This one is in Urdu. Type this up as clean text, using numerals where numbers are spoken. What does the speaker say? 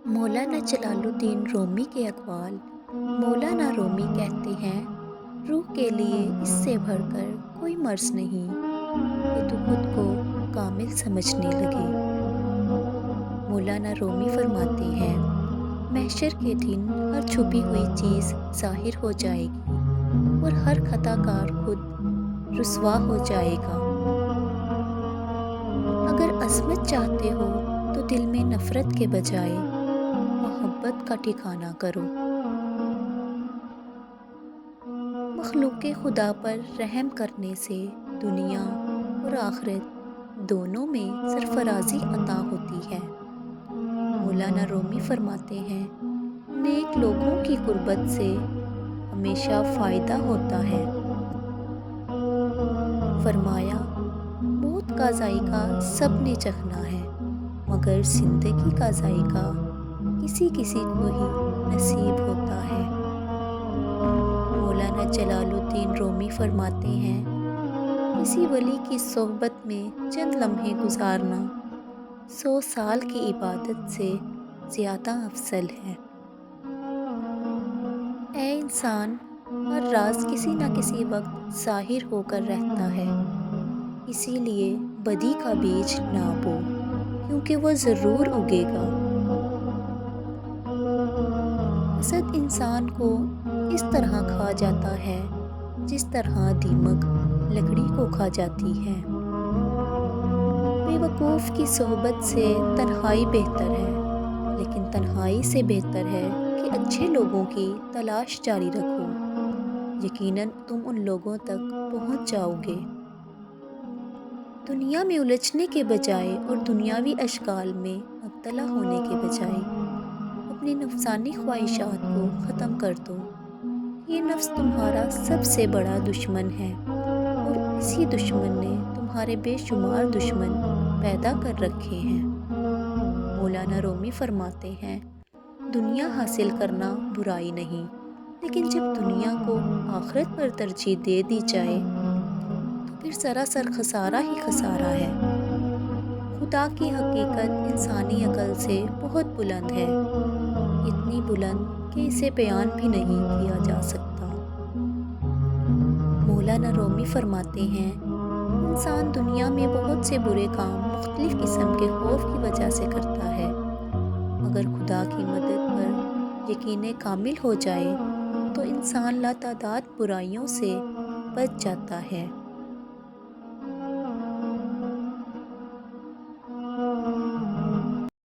مولانا جلال الدین رومی کے اقوال۔ مولانا رومی کہتے ہیں، روح کے لیے اس سے بڑھ کر کوئی مرض نہیں کہ تو خود کو کامل سمجھنے لگے۔ مولانا رومی فرماتے ہیں، محشر کے دن ہر چھپی ہوئی چیز ظاہر ہو جائے گی اور ہر خطا کار خود رسوا ہو جائے گا۔ اگر عظمت چاہتے ہو تو دل میں نفرت کے بجائے محبت کا ٹھکانہ کرو۔ مخلوق خدا پر رحم کرنے سے دنیا اور آخرت دونوں میں سرفرازی عطا ہوتی ہے۔ مولانا رومی فرماتے ہیں، نیک لوگوں کی قربت سے ہمیشہ فائدہ ہوتا ہے۔ فرمایا، موت کا ذائقہ سب نے چکھنا ہے، مگر زندگی کا ذائقہ کسی کسی کو ہی نصیب ہوتا ہے۔ مولانا جلال الدین رومی فرماتے ہیں، کسی ولی کی صحبت میں چند لمحے گزارنا 100 سال کی عبادت سے زیادہ افضل ہے۔ اے انسان، ہر راز کسی نہ کسی وقت ظاہر ہو کر رہتا ہے، اسی لیے بدی کا بیج نہ بو، کیونکہ وہ ضرور اگے گا۔ حسد انسان کو اس طرح کھا جاتا ہے جس طرح دیمک لکڑی کو کھا جاتی ہے۔ بے وقوف کی صحبت سے تنہائی بہتر ہے، لیکن تنہائی سے بہتر ہے کہ اچھے لوگوں کی تلاش جاری رکھو، یقیناً تم ان لوگوں تک پہنچ جاؤ گے۔ دنیا میں الجھنے کے بجائے اور دنیاوی اشغال میں مبتلا ہونے کے بجائے اپنی نفسانی خواہشات کو ختم کر دو۔ یہ نفس تمہارا سب سے بڑا دشمن ہے اور اسی دشمن نے تمہارے بے شمار دشمن پیدا کر رکھے ہیں۔ مولانا رومی فرماتے ہیں، دنیا حاصل کرنا برائی نہیں، لیکن جب دنیا کو آخرت پر ترجیح دے دی جائے تو پھر سراسر خسارہ ہی خسارہ ہے۔ خدا کی حقیقت انسانی عقل سے بہت بلند ہے، اتنی بلند کہ اسے بیان بھی نہیں کیا جا سکتا۔ مولانا رومی فرماتے ہیں، انسان دنیا میں بہت سے برے کام مختلف قسم کے خوف کی وجہ سے کرتا ہے، مگر خدا کی مدد پر یقین کامل ہو جائے تو انسان لاتعداد برائیوں سے بچ جاتا ہے۔